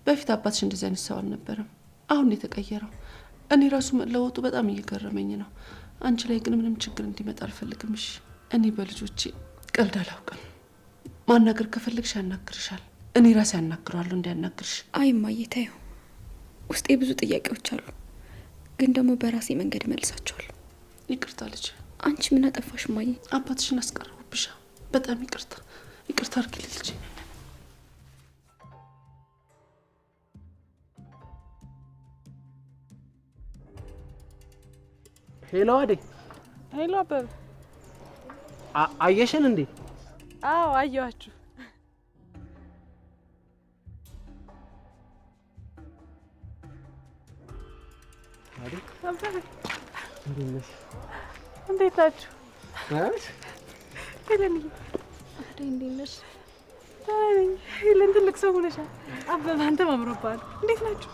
በፊት አባትሽ እንደዚህ አይነት ሰው አልነበረም። አሁን የተቀየረው። እኔ ራሱ መለወጡ በጣም እየገረመኝ ነው። አንቺ ላይ ግን ምንም ችግር እንዲመጣ አልፈልግም። እሺ፣ እኔ በልጆቼ ቀልድ አላውቅም። ማናገር ከፈለግሽ ያናግርሻል። እኔ ራሴ ያናግረዋለሁ እንዲያናግርሽ። አይ እማዬ ተይው፣ ውስጤ ብዙ ጥያቄዎች አሉ፣ ግን ደግሞ በራሴ መንገድ መልሳቸዋለሁ። ይቅርታ ልጅ። አንቺ ምን አጠፋሽ እማዬ? አባትሽን አስቀረቡብሻ። በጣም ይቅርታ። ይቅርታ አድርጊልኝ ልጅ። ሄሎ አዴ። ሄሎ አበበ። አየሽን እንዴ? አዎ አየኋችሁ። እንዴት ናችሁ? ሄለን እንዴት ነሽ? ሄለን ትልቅ ሰው ሆነሻል። አበበ አንተም አምሮብሃል። እንዴት ናችሁ?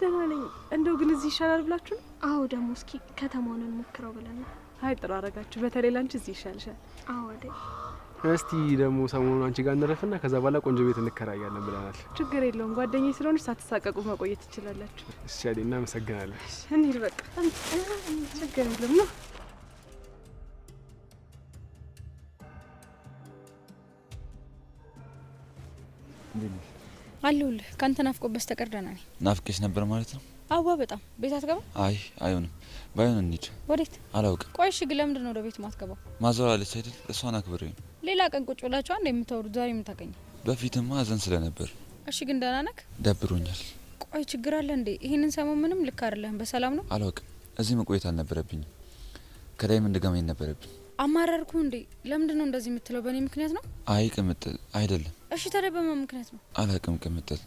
ደህና ነኝ። እንደው ግን እዚህ ይሻላል ብላችሁ ነው? አዎ ደግሞ እስኪ ከተማውን እንሞክረው ብለን ነው። አይ ጥሩ አደረጋችሁ። በተለይ ላንቺ እዚህ ይሻልሻል። አዎ አይደል? እስቲ ደግሞ ሰሞኑን አንቺ ጋር እንረፍና ከዛ በኋላ ቆንጆ ቤት እንከራያለን ብለናል። ችግር የለውም። ጓደኛዬ ስለሆነች ሳትሳቀቁ መቆየት ትችላላችሁ። እሺ አይደል? እናመሰግናለን። እንሂድ በቃ። ችግር የለም ነው። አለሁልህ። ካንተ ናፍቆ በስተቀር ደህና ነኝ። ናፍቄሽ ነበር ማለት ነው? አዋ በጣም። ቤት አትገባ? አይ አይሆንም። ባይሆን እንሂድ። ወዴት? አላውቅም። ቆይ እሺ፣ ግን ለምንድን ነው ወደ ቤት ማትገባው? ማዘር አለች አይደል? እሷን አክብሬ ነው። ሌላ ቀን ቁጭ ብላችሁ አንድ የምታወሩት ዛሬ ምን ታገኘ? በፊትማ አዘን ስለነበር። እሺ፣ ግን ደህና ነህ? ደብሮኛል። ቆይ ችግር አለ እንዴ? ይሄንን ሰሞን ምንም ልክ አይደለህም። በሰላም ነው? አላውቅም። እዚህ መቆየት አልነበረብኝም። ከዳይመንድ ጋር መሄድ ነበረብኝ። አማረርኩ እንዴ? ለምንድን ነው እንደዚህ የምትለው? በእኔ ምክንያት ነው? አይ ቅምጥል አይደለም። እሺ ታዲያ በማን ምክንያት ነው? አላውቅም ቅምጥል።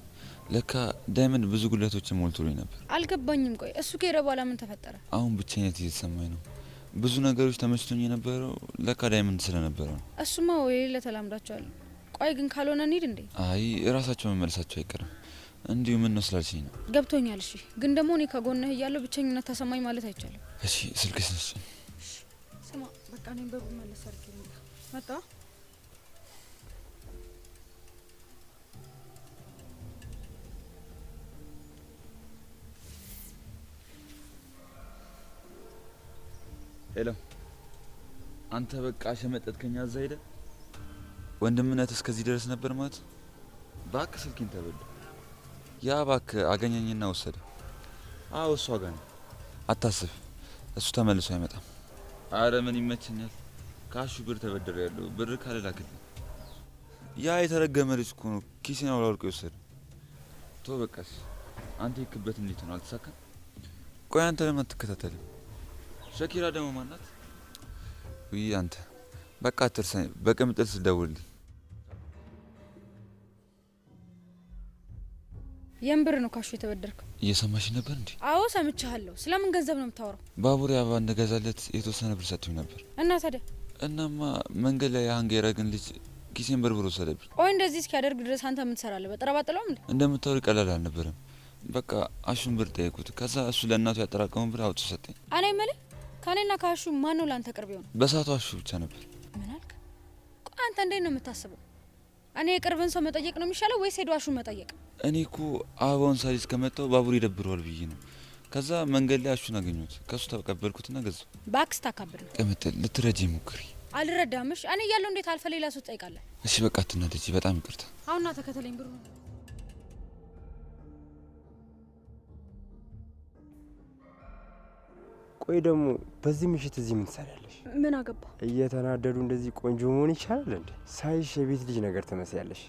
ለካ ዳይመንድ ብዙ ጉድለቶችን ሞልቶልኝ ነበር። አልገባኝም። ቆይ እሱ ከሄደ በኋላ ምን ተፈጠረ? አሁን ብቸኝነት እየተሰማኝ ነው። ብዙ ነገሮች ተመችቶኝ የነበረው ለካ ዳይመንድ ስለነበረ ነው። እሱማ ወይ ለተላምዳቸዋል። ቆይ ግን ካልሆነ እንሂድ እንዴ? አይ ራሳቸው መመለሳቸው አይቀርም። እንዲሁ ምን ነው ስላልሽኝ ነው። ገብቶኛል። እሺ ግን ደግሞ እኔ ከጎንህ እያለሁ ብቸኝነት ተሰማኝ ማለት አይቻልም። እሺ ስልክሽ ነሽ? ስማ በቃ እኔም በሩ መለስ አድርጌ መጣ። ሄሎ አንተ በቃ ሸመጠጥከኝ። አዛ ሄደ ወንድምነት እስከዚህ ድረስ ነበር ማለት? እባክህ ስልኬን ተበል። ያ እባክህ አገኘኝና ወሰደ። አዎ እሷ ጋር ነው። አታስብ፣ እሱ ተመልሶ አይመጣም። አረ ምን ይመችኛል። ካሹ ብር ተበደረ ያለው ብር ካለ ላክልኝ። ያ የተረገመ ልጅ እኮ ነው ኪሴን አውላልቆ የወሰደ። ቶ በቃስ አንተ ይክበት እንዴት ነው አልተሳካም? ቆይ አንተ ለምን አትከታተልም? ሸኪራ ደግሞ ማናት? ውይ አንተ በቃ አትርሳኝ። በቅምጥል ስደውልልኝ። የምብር ነው ካሹ የተበደርከው? እየሰማሽ ነበር እንዴ? አዎ ሰምቻለሁ። ስለምን ገንዘብ ነው የምታወራው? ባቡሬ አበባ እንደገዛለት የተወሰነ ብር ሰጥቶኝ ነበር። እና ታዲያ? እናማ መንገድ ላይ አንገራ ግን ልጅ ኪሴን በርብሮ ወሰደብኝ። ቆይ እንደዚህ እስኪያደርግ ድረስ አንተ ምን ትሰራለህ? በጠረባጥለውም እንዴ? እንደምታወሪ ቀላል አልነበረም። በቃ አሹን ብር ጠየቁት። ከዛ እሱ ለእናቱ ያጠራቀመው ብር አውጥቶ ሰጠኝ። እኔ የምልህ ከኔና ካሹ ማን ነው ላንተ ቅርብ የሆነ? በሳቱ አሹ ብቻ ነበር። ምን አልክ? ቆይ አንተ እንዴት ነው የምታስበው? እኔ የቅርብን ሰው መጠየቅ ነው የሚሻለው ወይስ ሄዶ አሹን መጠየቅ? እኔ እኮ አበባውን ሳሊስ ከመጣው ባቡር ይደብረዋል ብዬ ነው። ከዛ መንገድ ላይ አሹን አገኘሁት። ከሱ ተቀበልኩትና ገዛው። ባክስ ታካብድ ነው። ቅምጥል ልትረጂ ሞክሪ። አልረዳምሽ። እኔ እያለሁ እንዴት አልፈ ሌላ ሰው ትጠይቃለህ? እሺ በቃ አትናደጂ። በጣም ይቅርታ። አሁንና ተከተለኝ ብሩ። ቆይ ደግሞ በዚህ ምሽት እዚህ ምን ትሰሪያለሽ? ምን አገባ? እየተናደዱ እንደዚህ ቆንጆ መሆን ይቻላል እንዴ? ሳይሽ የቤት ልጅ ነገር ትመስያለሽ።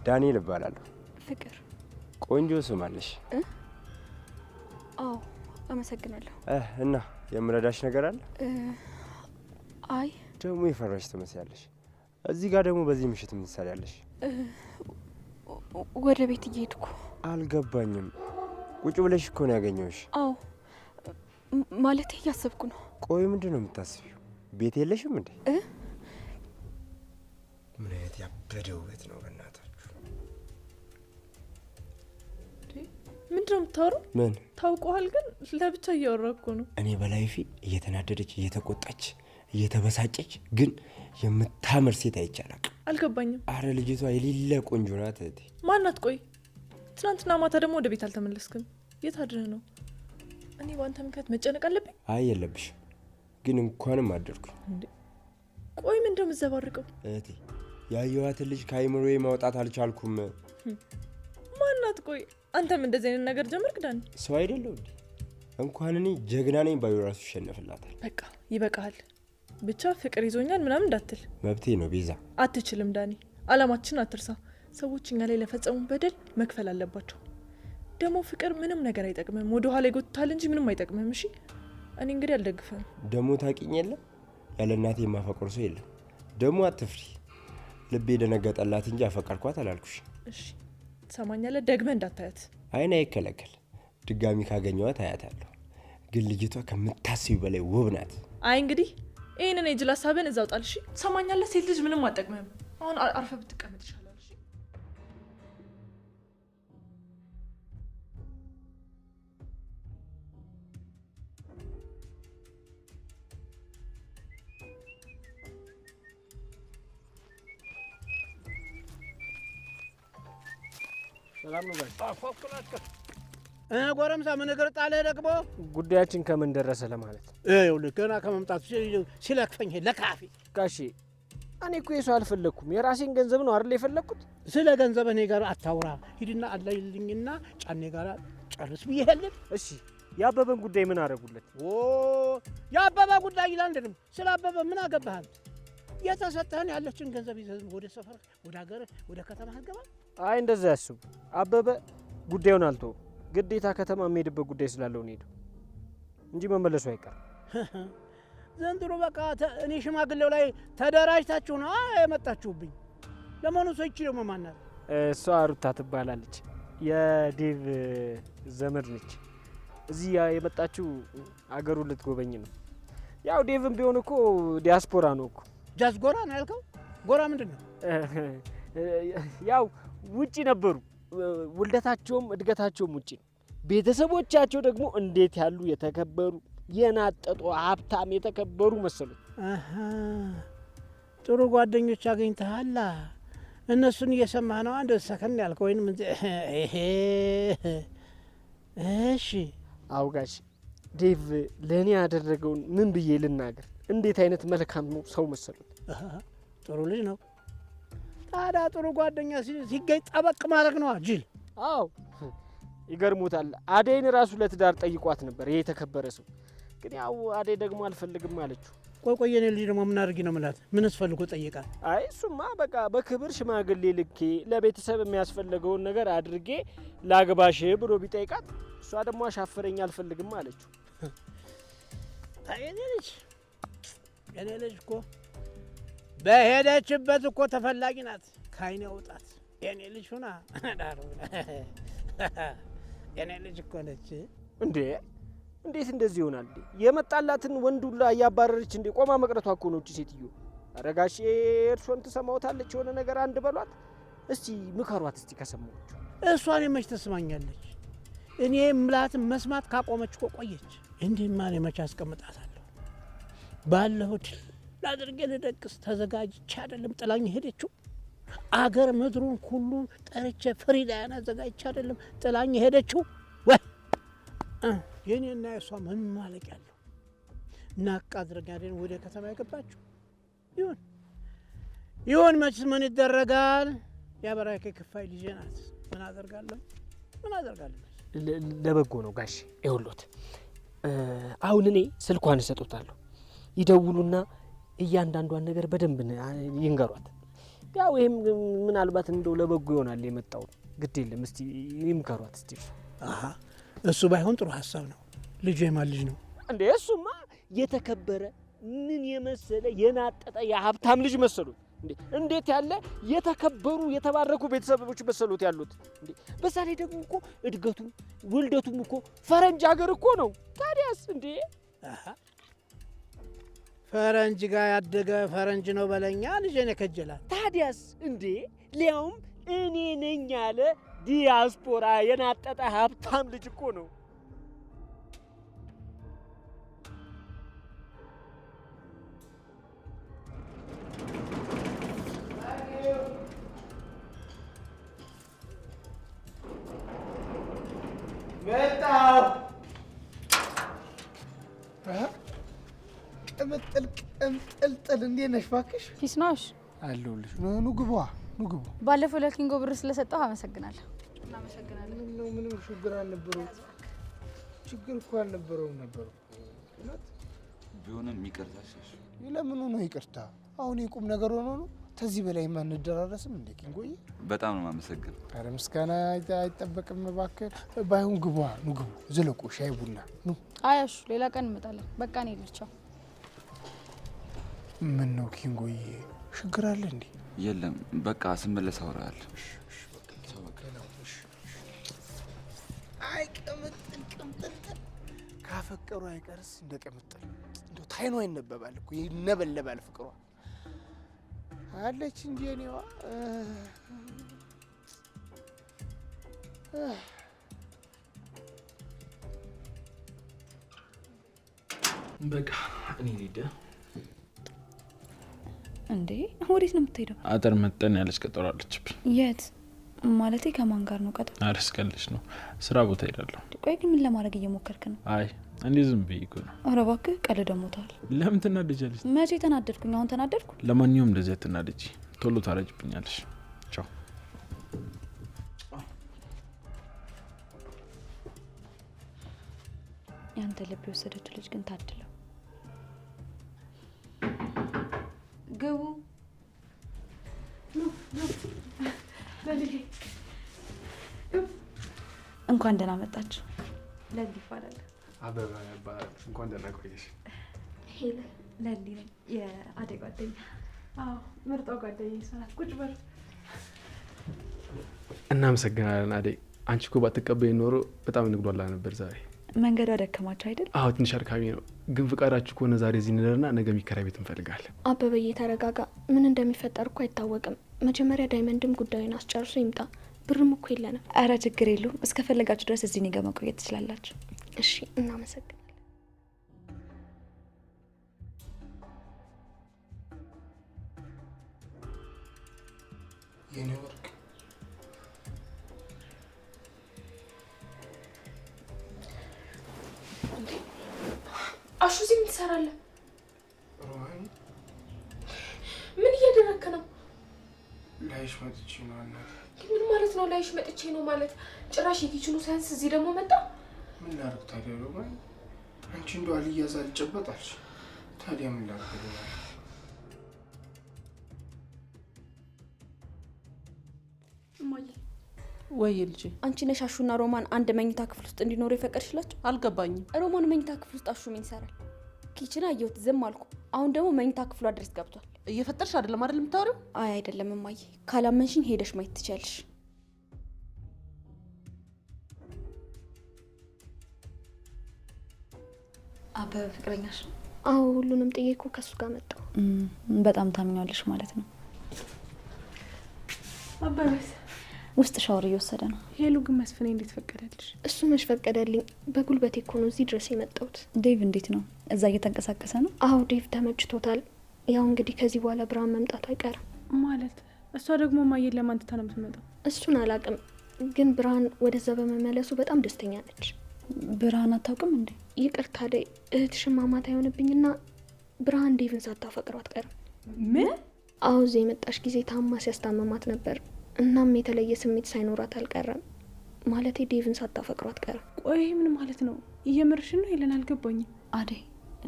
ዳንኤል እባላለሁ። ፍቅር ቆንጆ ስም አለሽ። አዎ አመሰግናለሁ። እና የምረዳሽ ነገር አለ? አይ ደግሞ የፈራሽ ትመስያለሽ። እዚህ ጋር ደግሞ በዚህ ምሽት ምን ትሰሪያለሽ? ወደ ቤት እየሄድኩ። አልገባኝም። ቁጭ ብለሽ እኮ ነው ያገኘሁሽ። አዎ ማለት እያሰብኩ ነው። ቆይ ምንድን ነው የምታስቢው? ቤት የለሽም እንዴ? ምን አይነት ያበደ ውበት ነው በእናታችሁ! ምንድን ነው የምታወራው? ምን ታውቀዋል? ግን ለብቻ እያወራህ እኮ ነው። እኔ በላይፊ እየተናደደች እየተቆጣች እየተበሳጨች ግን የምታምር ሴት አይቻላል። አልገባኝም። አረ ልጅቷ የሌለ ቆንጆ ናት እህቴ። ማናት? ቆይ ትናንትና ማታ ደግሞ ወደ ቤት አልተመለስክም። የት አድረህ ነው? እኔ በአንተ ምክንያት መጨነቅ አለብኝ? አይ የለብሽም፣ ግን እንኳንም አደርኩኝ። ቆይ ምንድን ነው የምትዘባርቀው? እህቴ ያየኋትን ልጅ ከአይምሮዬ ማውጣት አልቻልኩም። ማናት? ቆይ አንተም እንደዚህ አይነት ነገር ጀመርክ? ዳኒ ሰው አይደለሁ እንዴ? እንኳን እኔ ጀግና ነኝ ባዩ ራሱ ይሸነፍላታል። በቃ ይበቃሃል። ብቻ ፍቅር ይዞኛል ምናምን እንዳትል። መብቴ ነው ቤዛ። አትችልም ዳኒ። አላማችን አትርሳ። ሰዎች እኛ ላይ ለፈጸሙ በደል መክፈል አለባቸው። ደግሞ ፍቅር ምንም ነገር አይጠቅምም። ወደ ኋላ ይጎትታል እንጂ ምንም አይጠቅምም። እሺ እኔ እንግዲህ አልደግፍም። ደግሞ ታውቂኝ የለም ያለ እናቴ የማፈቅር ሰው የለም። ደግሞ አትፍሪ። ልቤ ደነገጠላት እንጂ አፈቀርኳት አላልኩሽ። እሺ ትሰማኛለህ? ደግመህ እንዳታያት። አይን አይከለከል። ድጋሚ ካገኘኋት አያታለሁ። ግን ልጅቷ ከምታስቢ በላይ ውብ ናት። አይ እንግዲህ ይህንን የጅል ሀሳብን እዛው ጣል። እሺ ትሰማኛለህ? ሴት ልጅ ምንም አጠቅምህም። አሁን አርፈህ ብትቀመጥ ይሻላል። እሺ ሰላም ነው ጎረምሳ ምን እግር ጣለህ ደግሞ? ጉዳያችን ከምን ደረሰ ለማለት። ይኸውልህ ገና ከመምጣቱ ሲለክፈኝ ለካፌ ጋሼ እኔ እኮ የሰው አልፈለኩም፣ የራሴን ገንዘብ ነው አይደል የፈለኩት። ስለ ገንዘብ እኔ ጋር አታውራ። ሂድና አላይልኝና ጫኔ ጋር ጨርስ ብዬህልን። እሺ የአበበን ጉዳይ ምን አደረጉለት? ኦ የአበበ ጉዳይ ይላንድንም ስለ አበበ ምን አገባሃል? የተሰጠህን ያለችን ገንዘብ ይዘህ ወደ ሰፈር፣ ወደ ሀገር፣ ወደ ከተማ ገባ። አይ እንደዛ ያስቡ። አበበ ጉዳዩን አልተወም። ግዴታ ከተማ የሚሄድበት ጉዳይ ስላለው ነው ሄደው እንጂ መመለሱ አይቀርም። ዘንድሮ በቃ እኔ ሽማግሌው ላይ ተደራጅታችሁ ነው የመጣችሁብኝ። ለመሆኑ ሰው ይቺ ደግሞ ማን ናት? እሷ ሩታ ትባላለች። የዴቭ ዘመድ ነች። እዚህ የመጣችው አገሩን ልትጎበኝ ነው። ያው ዴቭም ቢሆን እኮ ዲያስፖራ ነው እኮ። ጃዝጎራ ነው ያልከው? ጎራ ምንድን ነው? ያው ውጪ ነበሩ። ውልደታቸውም እድገታቸውም ውጪ ነው። ቤተሰቦቻቸው ደግሞ እንዴት ያሉ የተከበሩ የናጠጡ ሀብታም የተከበሩ መሰሉት። ጥሩ ጓደኞች አገኝተሃል። እነሱን እየሰማህ ነው አንድ ሰከን ያልከው ወይንም ይሄ? እሺ አውጋሽ ዴቭ ለእኔ ያደረገውን ምን ብዬ ልናገር? እንዴት አይነት መልካም ሰው መሰሉት። ጥሩ ልጅ ነው። ታዲያ ጥሩ ጓደኛ ሲገኝ ጠበቅ ማድረግ ነው ጅል። አዎ ይገርሙታል። አደይን ራሱ ለትዳር ጠይቋት ነበር ይሄ የተከበረ ሰው። ግን ያው አደይ ደግሞ አልፈልግም አለችው። ቆይ የኔ ልጅ ደግሞ ምን አድርጊ ነው ምላት? ምንስ ፈልጎ ጠይቃል? አይ እሱማ በቃ በክብር ሽማግሌ ልኬ ለቤተሰብ የሚያስፈልገውን ነገር አድርጌ ላግባሽ ብሎ ቢጠይቃት እሷ ደግሞ አሻፈረኝ አልፈልግም አለችው። የኔ ልጅ እኮ በሄደችበት እኮ ተፈላጊ ናት። ከአይኔ ውጣት የኔ ልጅ ሁና ዳሩ የኔ ልጅ እኮ ነች እንዴ! እንዴት እንደዚህ ይሆናል? የመጣላትን ወንድ ሁላ እያባረረች እንዴ ቆማ መቅረቷ እኮ ነው እቺ ሴትዮ። አረጋሽ እርሶን ትሰማውታለች። የሆነ ነገር አንድ በሏት እስቲ፣ ምከሯት እስቲ ከሰማች። እሷን የመች ተስማኛለች? እኔ ምላትን መስማት ካቆመች እኮ ቆየች። እንዴማ እኔ መች አስቀምጣታለሁ? ባለሁት ላድርጌ ልደቅስ ተዘጋጅቼ አይደለም ጥላኝ ሄደችው። አገር ምድሩን ሁሉ ጠርቼ ፍሪዳያን አዘጋጅቼ አይደለም ጥላኝ ሄደችው። ወይ የኔና የሷ ምን ማለቅ ያለው? ናቅ አድርጋ አይደል ወደ ከተማ የገባችው? ይሁን መችስ ምን ይደረጋል? ያበራከ ክፋይ ልጄ ናት። ምን አደርጋለሁ? ለበጎ ነው ጋሽ። ይኸውልዎት አሁን እኔ ስልኳን እሰጡታለሁ። ይደውሉና እያንዳንዷን ነገር በደንብ ይንገሯት። ያው ይሄም ምናልባት እንደው ለበጎ ይሆናል የመጣው። ግድ የለም እስቲ ይምከሯት እስቲ። እሱ ባይሆን ጥሩ ሀሳብ ነው። ልጁ የማን ልጅ ነው እንዴ? እሱማ የተከበረ ምን የመሰለ የናጠጠ የሀብታም ልጅ መሰሉት እንዴ! እንዴት ያለ የተከበሩ የተባረኩ ቤተሰቦች መሰሉት ያሉት እንዴ! በዛ ላይ ደግሞ እኮ እድገቱም ውልደቱም እኮ ፈረንጅ ሀገር እኮ ነው። ታዲያስ እንዴ ፈረንጅ ጋር ያደገ ፈረንጅ ነው በለኛ ልጄን የከጀላል። ታዲያስ እንዴ ሊያውም እኔ ነኝ ያለ ዲያስፖራ የናጠጠ ሀብታም ልጅ እኮ ነው። መጣው ቅምጥልጥል እንዴት ነሽ? እባክሽ ፊስ ነሽ? አለሁልሽ። ኑ ግቡ፣ ኑ ግቡ። ባለፈው ለኪንጎ ብር ስለሰጠሁ አመሰግናለሁ። እናመሰግናለን። ምንም ችግር አልነበረው። ችግር እኮ አልነበረውም ነበር ቢሆንም ይቅርታሽ። ለምኑ ነው ይቅርታ? አሁን የቁም ነገር ሆኖ ነው። ከዚህ በላይ ማንደራረስም እንዴ ኪንጎዬ? በጣም ነው ማመሰግን። አረ ምስጋና አይጠበቅም እባክህ። ባይሆን ግቡ፣ ኑ ግቡ፣ ዝለቁ፣ ሻይ ቡና ኑ። አያሹ ሌላ ቀን እንመጣለን። በቃ እኔ ልቻው። ምን ነው ኪንጎዬ ችግር አለ እንዴ? የለም በቃ ስመለስ አወራለሁ። አይ ቅምጥል ካፈቀሩ አይቀርስ እንደ ቅምጥል እንደው ታይኗ ይነበባል እኮ ይነበለባል ፍቅሯ አለች እንጂ እኔዋ በቃ እኔ ልሂድ። እንዴ ወዴት ነው የምትሄደው? አጠር መጠን ያለች ቀጠሮ አለችብኝ። የት ማለቴ? ከማን ጋር ነው ቀጠሮ? አረስቀልሽ ነው ስራ ቦታ ሄዳለሁ። ቆይ ግን ምን ለማድረግ እየሞከርክ ነው? አይ እንዴ ዝም ብዬ እኮ ነው። ኧረ እባክህ ቀልድ ሞታል። ለምን ትናደጃለሽ? መቼ ተናደድኩኝ? አሁን ተናደድኩ? ለማንኛውም እንደዚህ አትናደጂ፣ ቶሎ ታረጅብኛለሽ። ቻው። ያንተ ልብ የወሰደችው ልጅ ግን ታድለው። ግቡ። እንኳን ደህና መጣችሁ። ለሊ ይባላል። አበባ ይባላል። እንኳን ደህና ቆየሽ። ለሊ ነኝ፣ የአደይ ጓደኛ። አዎ ምርጧ ጓደኛ ይሰራል። ቁጭ በል። እናመሰግናለን አደይ። አንቺ እኮ ባትቀበይኝ ኖሮ በጣም እንግዷላ ነበር ዛሬ። መንገዱ አደከማችሁ አይደል? አዎ ትንሽ አድካሚ ነው፣ ግን ፍቃዳችሁ ከሆነ ዛሬ እዚህ እንደርና ነገ የሚከራይ ቤት እንፈልጋለን። አበበዬ ተረጋጋ። ምን እንደሚፈጠር እኮ አይታወቅም። መጀመሪያ ዳይመንድም ጉዳዩን አስጨርሶ ይምጣ። ብርም እኮ የለንም። አረ ችግር የለውም። እስከፈለጋችሁ ድረስ እዚህ እኔ ጋር መቆየት ትችላላችሁ። እሺ እናመሰግናለን። የኔ ወርቅ አሹ እዚህ ምን ትሰራለህ? ሮማን ምን እያደረግክ ነው? ላይሽ መጥቼ ነው እናቴ። ምን ማለት ነው ላይሽ መጥቼ ነው ማለት? ጭራሽ የኪችኑ ሳይንስ እዚህ ደግሞ መጣ። ምን ላድርግ ታዲያ ሮማን? አንቺ እንደው አልያዝ አልጨበጣልሽ። ታዲያ ምን ላድርግ ሮማን? እማዬ ወይ ልጄ፣ አንቺ ነሽ አሹና ሮማን አንድ መኝታ ክፍል ውስጥ እንዲኖሩ የፈቀድሽላቸው? አልገባኝም። ሮማን መኝታ ክፍል ውስጥ አሹ ምን ይሰራል? ኪችን አየሁት፣ ዝም አልኩ። አሁን ደግሞ መኝታ ክፍሏ ድረስ ገብቷል። እየፈጠርሽ አይደለም የምታወሪው? አይ አይደለም እማዬ፣ ካላመንሽኝ ሄደሽ ማየት ትችያለሽ። አበበ ፍቅረኛሽ? አዎ ሁሉንም ጥዬ እኮ ከሱ ጋር መጣሁ። በጣም ታምኛለሽ ማለት ነው። አበበስ ውስጥ ሻወር እየወሰደ ነው። ሄሉ ግን መስፍኔ እንዴት ፈቀደልሽ? እሱ መች ፈቀደልኝ? በጉልበቴ እኮ ነው እዚህ ድረስ የመጣሁት። ዴቭ እንዴት ነው? እዛ እየተንቀሳቀሰ ነው? አዎ ዴቭ ተመችቶታል። ያው እንግዲህ ከዚህ በኋላ ብርሃን መምጣቱ አይቀርም ማለት። እሷ ደግሞ ማየት ለማን ትታ ነው የምትመጣው? እሱን አላውቅም፣ ግን ብርሃን ወደዛ በመመለሱ በጣም ደስተኛ ነች። ብርሃን አታውቅም እንዴ? ይቅርታ አደይ፣ እህትሽን ማማት አይሆንብኝና ብርሃን ዴቭን ሳታፈቅረው አትቀርም። ምን? አዎ እዚህ የመጣሽ ጊዜ ታማ ሲያስታመማት ነበር። እናም የተለየ ስሜት ሳይኖራት አልቀረም። ማለቴ ዴቭን ሳታፈቅረው አትቀርም። ቆይ ምን ማለት ነው? እየምርሽ ነው? የለን አልገባኝም። አደይ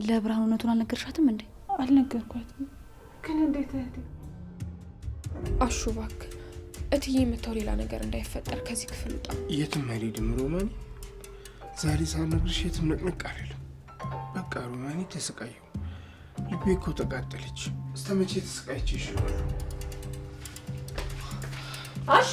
ለብርሃን እውነቱን አልነገርሻትም እንዴ? አልነገርኳትም። ግን እንዴት እህቴ? አሹ እባክህ እትዬ የምታው ሌላ ነገር እንዳይፈጠር ከዚህ ክፍል ውጣ። የትም አልሄድም ሮማኒ። ዛሬ ሳልነግርሽ የትም ነቅነቅ አልልም። በቃ ሮማኒ ተሰቃየሁ። ልቤ እኮ ተቃጠለች። እስከ መቼ ተሰቃይቼ ይሻላል? አሹ